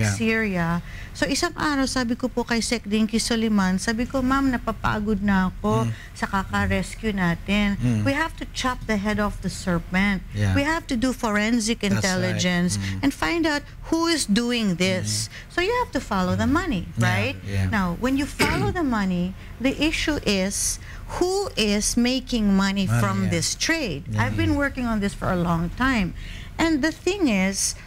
Syria. So isang araw sabi ko po kay Sec Dinky Soliman, sabi ko, ma'am, napapagod na ako sa kaka-rescue natin. We have to chop the head off the serpent. We have to do forensic intelligence and find out who is doing this. So you have to follow the money, right? Now, when you follow the money, the issue is who is making money from this trade. I've been working on this for a long time. And the thing is,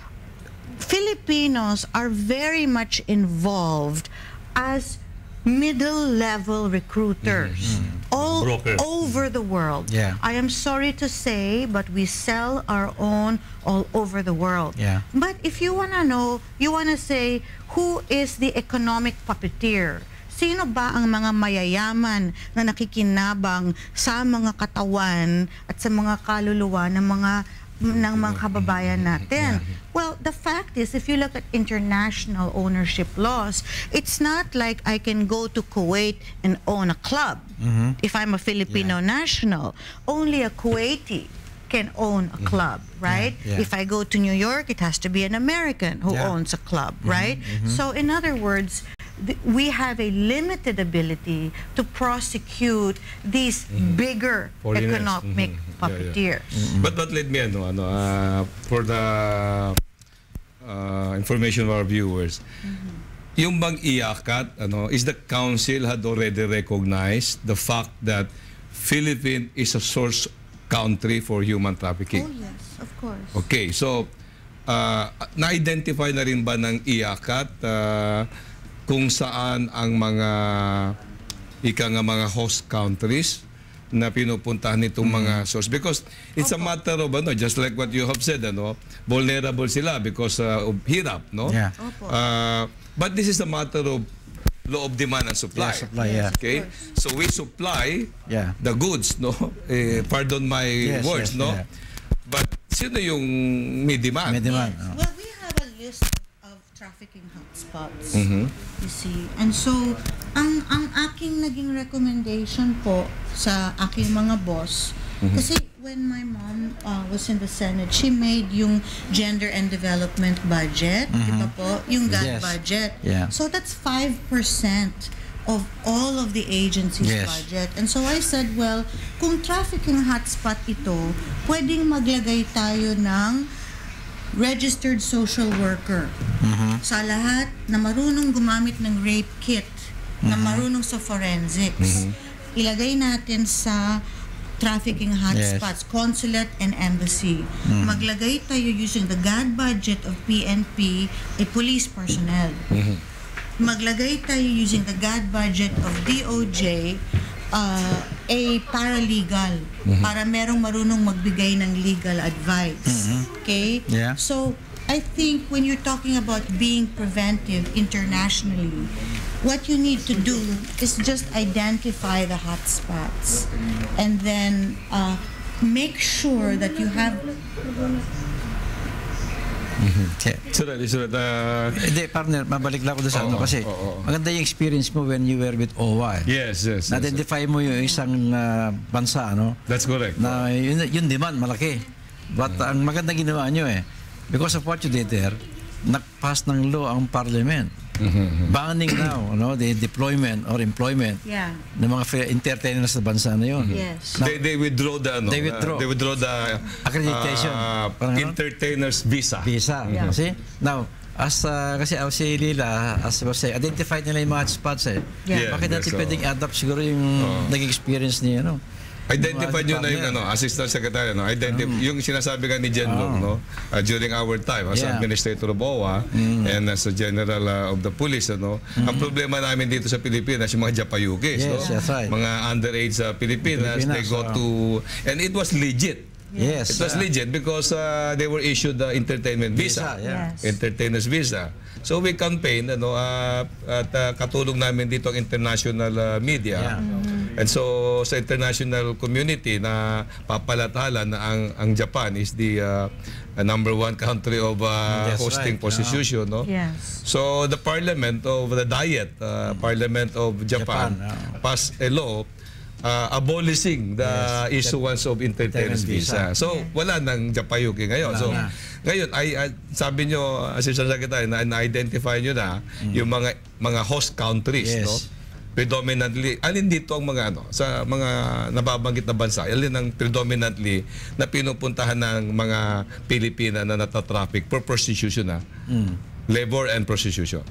Filipinos are very much involved as middle-level recruiters all over the world. I am sorry to say, but we sell our own all over the world. But if you want to know, you want to say, who is the economic puppeteer? Sino ba ang mga mayayaman na nakikinabang sa mga katawan at sa mga kaluluwa ng mga kababayan natin? Well, the fact is, if you look at international ownership laws, it's not like I can go to Kuwait and own a club if I'm a Filipino national. Only a Kuwaiti can own a club, right? If I go to New York, it has to be an American who owns a club, right? So in other words, we have a limited ability to prosecute these bigger economic puppeteers. But let me for the information of our viewers, yung bang IACAT, is the council had already recognized the fact that Philippines is a source country for human trafficking? Oh yes, of course. Okay, so na-identify na rin ba ng IACAT kung saan ang mga mga host countries na pinupuntahan nitong mga source? Because it's a matter of, just like what you have said, vulnerable sila because of hirap, no? But this is a matter of law of demand and supply. Okay? So we supply the goods, no? Pardon my words, no? But sino yung may demand? Well, we have a list of trafficking hotspots. You see. And so, ang aking naging recommendation po sa aking mga boss, kasi when my mom was in the Senate, she made yung gender and development budget, di ba po? Yung GAD budget. So that's 5% of all of the agency's budget. And so I said, well, kung trafficking hotspot ito, pwedeng maglagay tayo ng registered social worker sa lahat na marunong gumamit ng rape kit, na marunong sa forensics. Ilagay natin sa trafficking hotspots, consulate and embassy. Maglagay tayo using the GAD budget of PNP, a police personnel. Maglagay tayo using the GAD budget of DOJ, a paralegal, para merong marunong magbigay ng legal advice. Okay? So, I think when you're talking about being preventive internationally, what you need to do is just identify the hotspots and then make sure that you have... Hindi, partner, mabalik lang ako doon sa kasi maganda yung experience mo when you were with OWA. Na-identify mo yung isang bansa, That's correct. Na yung demand, malaki. But ang maganda ginawa nyo because of what you did there, nag-pass ng law ang parliament. Banning now, the deployment or employment ng mga entertainers sa bansa na yun. They withdraw the accreditation, entertainers visa. See? Now, kasi si Lila, as I was saying, identified nila yung mga hotspots bakit natin pwedeng adapt siguro yung naging experience niya, Identify nyo na yung Assistant Secretary, yung sinasabi ka ni Jen Long, during our time as Administrator of OWA and as a General of the Police, ang problema namin dito sa Pilipinas, yung mga Japayukis, mga underage sa Pilipinas, they go to, and it was legit. It was legit because they were issued the entertainment visa, entertainers visa. So we campaign at katulong namin dito ang international media. And so sa international community na papalathala na ang Japan is the #1 country of hosting prostitution, So the parliament of the Diet, parliament of Japan passed a law abolishing the issuance of interference visa. So, wala nang Japayuki ngayon. So, ngayon, sabi nyo, Assistant Secretary, na-identify nyo na yung mga host countries, no? Predominantly, alin dito ang mga sa mga nababanggit na bansa, alin ang predominantly na pinupuntahan ng mga Pilipina na natatraffic for prostitution, labor and prostitution,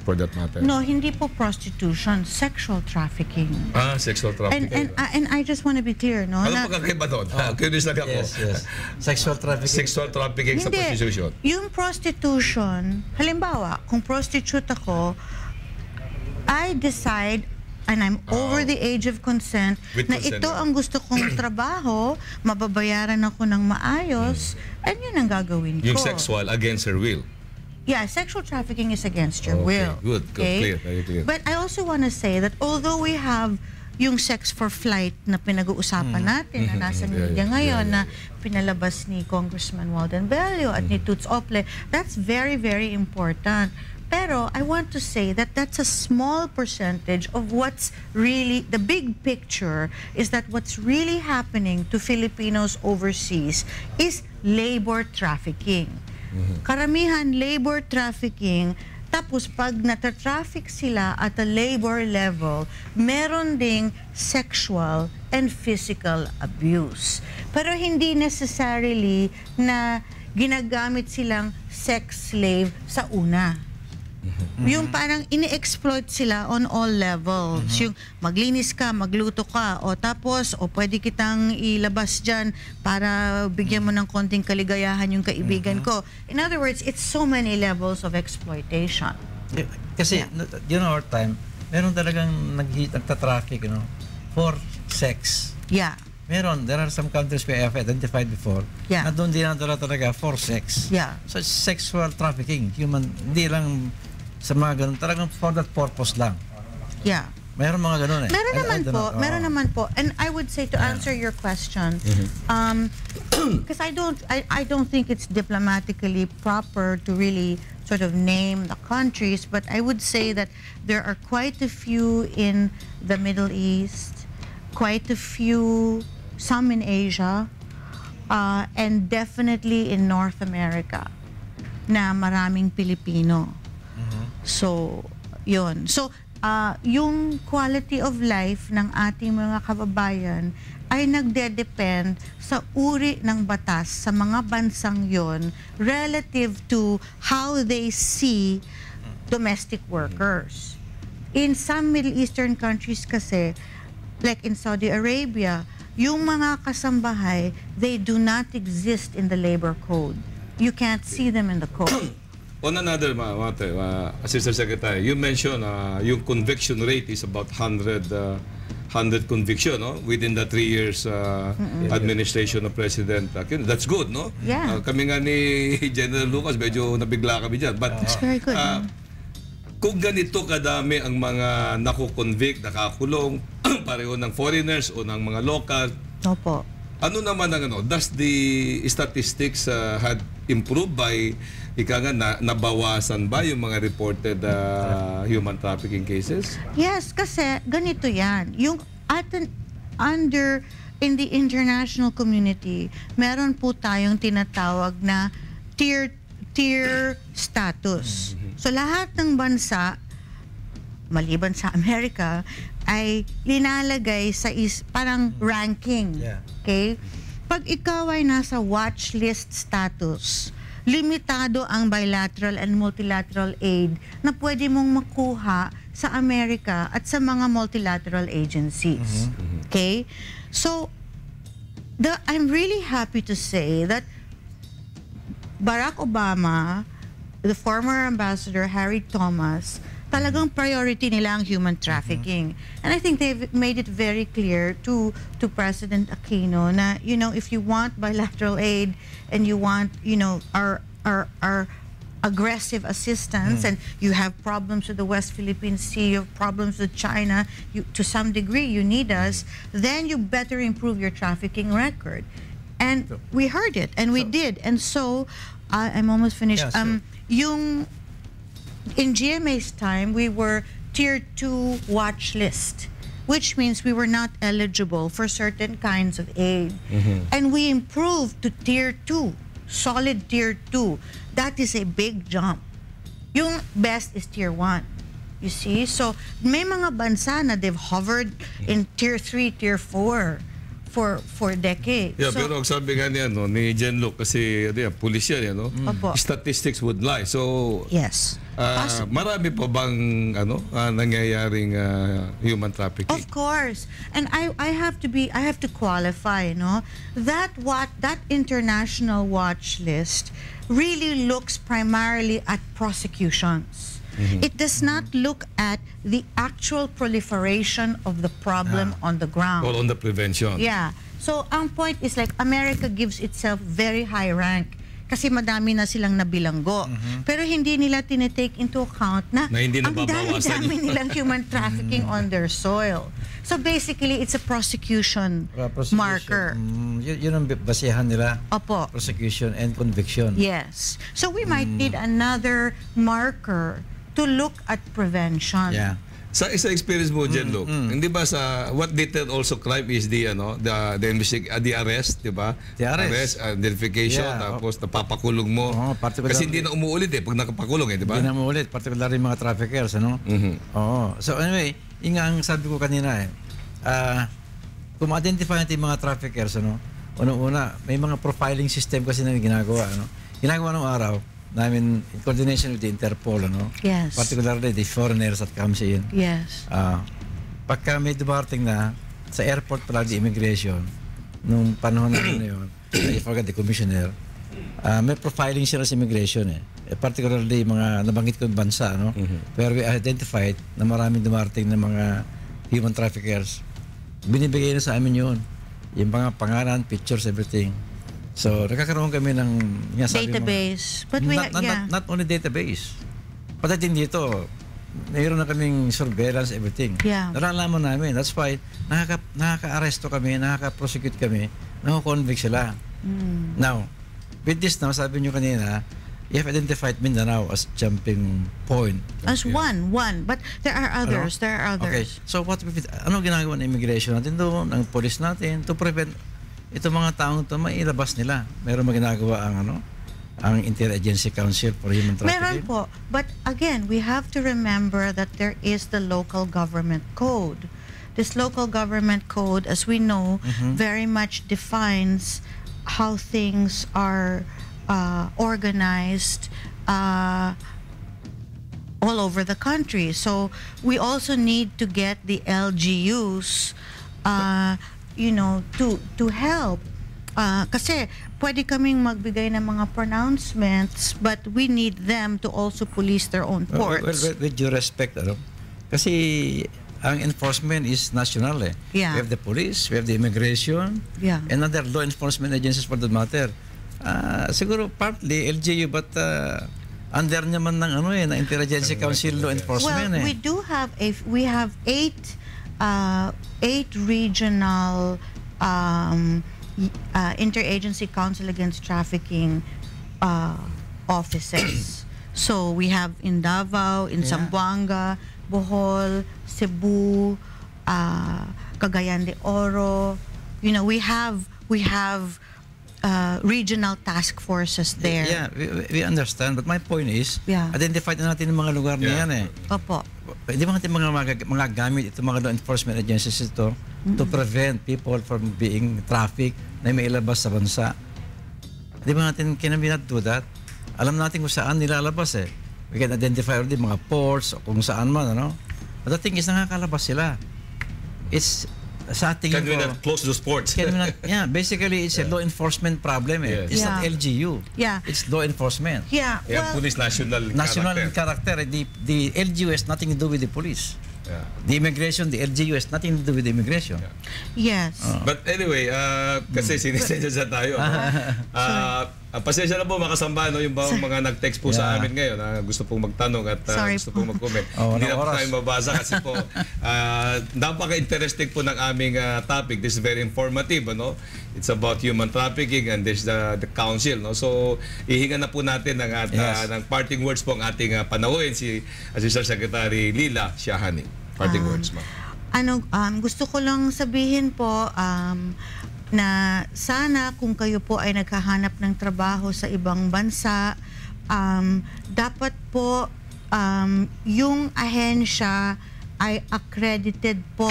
for that matter? No, hindi po prostitution, sexual trafficking. Sexual trafficking. And I just want to be clear, no? Ano pagkakaiba doon? Curious lang ako. Yes. Sexual trafficking. Sexual trafficking sa prostitution. Yung prostitution, halimbawa, kung prostitute ako, I decide, and I'm over the age of consent, na ito ang gusto kong trabaho, mababayaran ako ng maayos, and yun ang gagawin ko. Yung sexual against her will. Yeah, sexual trafficking is against your will. Good, clear, very clear. But I also want to say that although we have yung sex for flight na pinag-uusapan natin na nasa media ngayon na pinalabas ni Congressman Walden Bello at ni Toots Ople, that's very, very important. Pero I want to say that that's a small percentage of what's really, the big picture is that what's really happening to Filipinos overseas is labor trafficking. Karamihan labor trafficking, tapos pag natatraffic sila at a labor level, meron ding sexual and physical abuse. Pero hindi necessarily na ginagamit silang sex slave sa una. Yung parang ini-exploit sila on all levels. Yung maglinis ka, magluto ka, o tapos, o pwede kitang ilabas dyan para bigyan mo ng konting kaligayahan yung kaibigan ko. In other words, it's so many levels of exploitation. Kasi, our time, meron talagang nagtatraffic, for sex. Yeah. There are some countries we have identified before na doon dinadala talaga for sex. Yeah. So, sexual trafficking, hindi lang sa mga ganun, talagang for that purpose lang. Yeah. Mayroon mga ganun eh. Meron naman po. And I would say to answer your question, because I don't think it's diplomatically proper to really sort of name the countries, but I would say that there are quite a few in the Middle East, quite a few, some in Asia, and definitely in North America na maraming Pilipino. So, yun. So, yung quality of life ng ating mga kababayan ay nagde-depend sa uri ng batas sa mga bansang yon relative to how they see domestic workers. In some Middle Eastern countries kasi, like in Saudi Arabia, yung mga kasambahay, they do not exist in the labor code. You can't see them in the code. On another, Assistant Secretary, you mentioned yung conviction rate is about 100 conviction, no? Within the 3 years administration of President Aquino. That's good, no? Yeah. Kami nga ni General Lucas, medyo nabigla kami dyan. But, That's very good. Kung ganito kadami ang mga nakukonvict, nakakulong, pareho ng foreigners o ng mga local, Opo. ano naman ang does the statistics had improved by nabawasan ba yung mga reported human trafficking cases? Yes, kasi ganito yan. Yung in the international community, meron po tayong tinatawag na tier status. So lahat ng bansa, maliban sa Amerika, ay linalagay sa parang ranking. Okay? Pag ikaw ay nasa watch list status, limitado ang bilateral and multilateral aid na pwede mong makuha sa Amerika at sa mga multilateral agencies. Okay? So, I'm really happy to say that Barack Obama, the former ambassador Harry Thomas, talagang priority nila ang human trafficking. And I think they've made it very clear to President Aquino na, if you want bilateral aid and you want, our aggressive assistance and you have problems with the West Philippine Sea, you have problems with China, to some degree you need us, then you better improve your trafficking record. And we heard it, and we did. And so, I'm almost finished. In GMA's time, we were tier 2 watch list. which means we were not eligible for certain kinds of aid. And we improved to Tier 2, solid Tier 2. That is a big jump. Yung best is Tier 1. You see? So, may mga bansa na they've hovered in Tier 3, Tier 4 for decades. Yeah, So, pero ang sabi nga niya, no, ni Jen Luke, kasi pulis yan, Opo. statistics would lie. So, yes. marami pa bang nangyayaring human trafficking? Of course. And I have to qualify, no? That international watch list really looks primarily at prosecutions. It does not look at the actual proliferation of the problem on the ground. Or on the prevention? Yeah. So, ang point is like, America gives itself very high rank kasi madami na silang nabilanggo. Pero hindi nila tinitake into account na hindi ang nababawasan dami yun. nilang human trafficking on their soil. So, basically, it's a prosecution marker. Yun ang basihan nila. Opo. Prosecution and conviction. Yes. So, we might need another marker to look at prevention. Yeah. Sa experience mo, Jen Luke, hindi ba sa what deterred also crime is the arrest, di ba? The arrest. Identification, Yeah. tapos napapakulong mo. Particularly, Kasi hindi na umuulit pag nakapakulong di ba? Hindi na maulit, particularly mga traffickers, ano? Oo. So anyway, yung nga ang sabi ko kanina kung ma-identify natin yung mga traffickers, ano? Unang-una, may mga profiling system kasi na ginagawa, ano? Ginagawa ng araw namin in coordination with the Interpol, ano? Yes. Particularly the foreigners that comes in. Yes. Pagka may dumarating na sa airport pala the immigration, nung panahon na yun, I forgot the commissioner, may profiling sila sa immigration particularly mga nabanggit ko yung bansa, no? Where we identified na maraming dumarating na mga human traffickers. Binibigay na sa amin yun. Yung mga pangalan, pictures, everything. So, nakakaroon kami ng database. But we not only database. Patating dito, mayroon na kaming surveillance, everything. Yeah. Nalalaman namin. That's why, nakaka-aresto kami, nakaka-prosecute kami, nako-convict sila. Now, with this now, sabi nyo kanina, you have identified Mindanao as jumping point. As one. But there are others. There are others. Okay. So, ano ginagawa ng immigration natin doon, ng police natin, to prevent ito mga taong ito, mailabas nila. Meron maginagawa ang Interagency Council for Human Meron Trafficking? po. But again, we have to remember that there is the local government code. This local government code, as we know, very much defines how things are organized all over the country. So we also need to get the LGUs to help. Kasi pwede kaming magbigay ng mga pronouncements, but we need them to also police their own ports. Well, with due respect, kasi ang enforcement is national Yeah. We have the police, we have the immigration, Yeah. and other law enforcement agencies for that matter. Siguro partly LGU, but under naman ng ng Interagency Council Law Enforcement. Well, we have eight regional interagency council against trafficking offices. So we have in Davao, in Zamboanga, Bohol, Cebu, Cagayan de Oro. We have regional task forces there. Yeah, we understand, but my point is, identify na natin yung mga lugar na yan Opo. Hindi ba natin mga gamit itong mga law enforcement agencies ito to prevent people from being trafficked na may ilabas sa bansa? Hindi ba natin can we not do that? Alam natin kung saan nilalabas We can identify already mga ports o kung saan man, But the thing is, nakakalabas sila. It's sa ating Can we not close those ports? Basically, it's a law enforcement problem. It's not LGU. Yeah. It's law enforcement. Yeah. Well, Police national character. The LGU has nothing to do with the police. The immigration, the LGU has nothing to do with the immigration. Yes. But anyway, kasi sinisensya tayo. Pasensya na po makasamba yung mga nag-text po sa amin ngayon na gusto pong magtanong at gusto pong mag-comment. Hindi na po tayo mabasa kasi po napaka-interesting po ng aming topic. This is very informative. It's about human trafficking and there's the council. So ihinga na po natin ng parting words po ang ating panauhin, si Assistant Secretary Lila Siahani. Parting words, ma'am. Gusto ko lang sabihin po na sana kung kayo po ay naghahanap ng trabaho sa ibang bansa, dapat po yung ahensya ay accredited po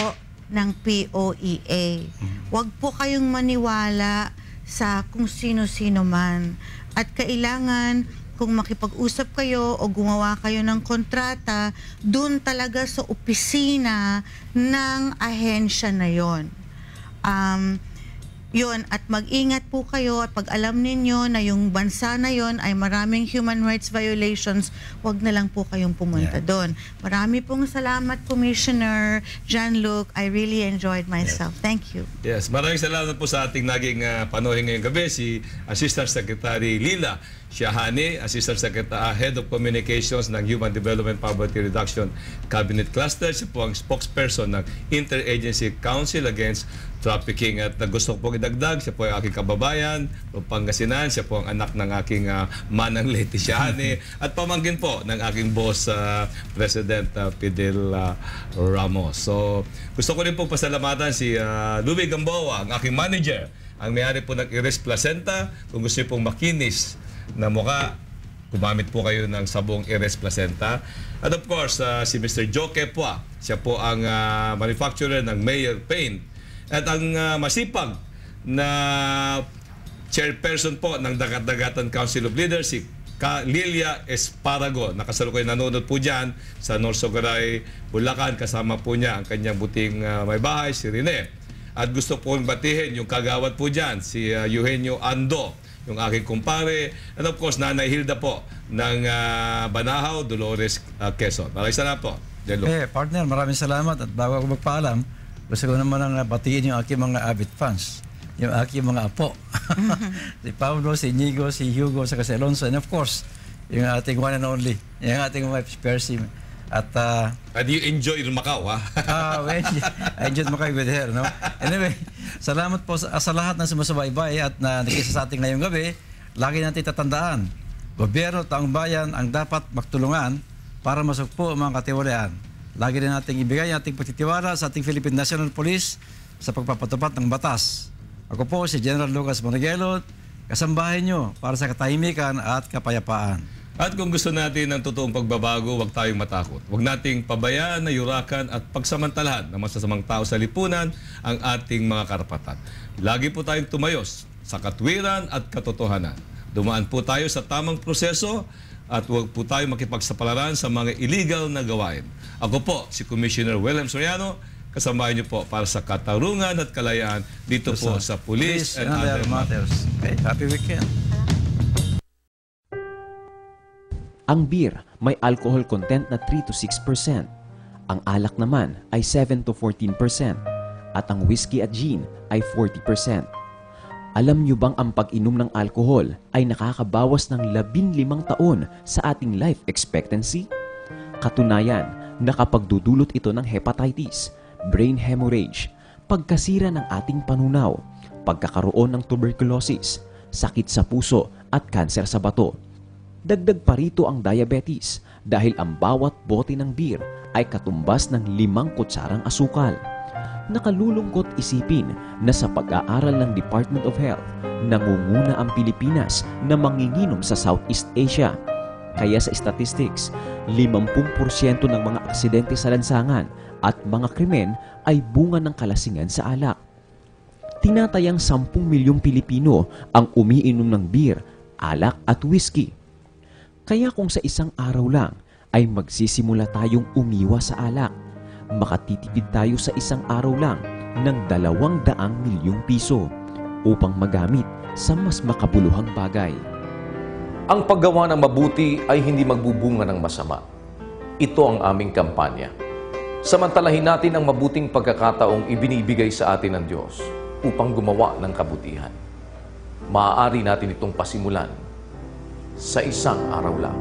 ng POEA. Huwag po kayong maniwala sa kung sino-sino man. At kailangan, kung makipag-usap kayo o gumawa kayo ng kontrata, dun talaga sa opisina ng ahensya na yon. Yun, at mag-ingat po kayo at pag alam ninyo na yung bansa na yon ay maraming human rights violations, wag na lang po kayong pumunta doon. Marami pong salamat, Commissioner Jean-Luc. I really enjoyed myself. Thank you. Yes, maraming salamat po sa ating naging panuhin ngayong gabi, si Assistant Secretary Lila Siahani, Assistant Secretary, Head of Communications ng Human Development Poverty Reduction Cabinet Cluster. Siya po ang spokesperson ng Interagency Council Against Trafficking. At gusto ko pong idagdag, siya po ang aking kababayan, Pangasinan. Siya po ang anak ng aking manang Leti Siahani at pamangkin po ng aking boss, President Fidel Ramos. So, gusto ko rin po pasalamatan si Louie Gamboa, ang aking manager, ang may-ari po ng Iris Placenta. Kung gusto niyo pong makinis na mukha, gumamit po kayo ng sabong Iris Placenta. At of course, si Mr. Joe Kepwa, siya po ang manufacturer ng Mayor Paint. At ang masipag na chairperson po ng Dagat-Dagatan Council of Leaders, si Lilia Esparago. Nakasalukuyan nanonood po dyan sa Norsogoray, Bulacan. Kasama po niya ang kanyang buting may bahay, si Rene. At gusto po batihin yung kagawad po dyan, si Eugenio Ando, yung aking kumpare. And of course, Nanay Hilda po ng Banahaw, Dolores, Quezon. Maraming salamat po. Partner, maraming salamat. At bago ako magpaalam, gusto ko naman ang batiin yung aking mga avid fans, yung aking mga apo. Si Pablo, si Inigo, si Hugo, si Alonso, and of course, yung ating one and only, yung ating wife, Percy. At you enjoy Macau, ha? I enjoyed Macau with her, no? Anyway, salamat po sa lahat ng sumusubaybay at nakikisa sa ating ngayong gabi. Lagi natin tatandaan, gobyerno, taong bayan ang dapat magtulungan para masugpo ang mga katiwalaan. Lagi rin natin ibigay ang ating pagtitiwala sa ating Philippine National Police sa pagpapatupad ng batas. Ako po si General Lucas Moniguelo, kasambahay nyo para sa katahimikan at kapayapaan. At kung gusto natin ng totoong pagbabago, huwag tayong matakot. Huwag nating pabayaan, yurakan at pagsamantalahan ng masasamang tao sa lipunan ang ating mga karapatan. Lagi po tayong tumayos sa katwiran at katotohanan. Dumaan po tayo sa tamang proseso at huwag po tayo makipagsapalaran sa mga illegal na gawain. Ako po, si Commissioner William Soriano, kasamahan niyo po para sa katarungan at kalayaan dito po sa Police and Other Matters. Okay, happy weekend. Ang beer may alcohol content na 3 to 6%. Ang alak naman ay 7 to 14%. At ang whiskey at gin ay 40%. Alam niyo bang ang pag-inom ng alcohol ay nakakabawas ng 15 taon sa ating life expectancy? Katunayan, nakapagdudulot ito ng hepatitis, brain hemorrhage, pagkasira ng ating panunaw, pagkakaroon ng tuberculosis, sakit sa puso at kanser sa bato. Dagdag pa rito ang diabetes dahil ang bawat bote ng beer ay katumbas ng 5 kutsarang asukal. Nakalulungkot isipin na sa pag-aaral ng Department of Health, nangunguna ang Pilipinas na manginginom sa Southeast Asia. Kaya sa statistics, 50% ng mga aksidente sa lansangan at mga krimen ay bunga ng kalasingan sa alak. Tinatayang 10 milyong Pilipino ang umiinom ng beer, alak at whiskey. Kaya kung sa isang araw lang ay magsisimula tayong umiwas sa alak, makatitipid tayo sa isang araw lang ng 200 milyong piso upang magamit sa mas makabuluhang bagay. Ang paggawa ng mabuti ay hindi magbubunga ng masama. Ito ang aming kampanya. Samantalahin natin ang mabuting pagkakataong ibinibigay sa atin ng Diyos upang gumawa ng kabutihan. Maaari natin itong pasimulan sa isang araw lang.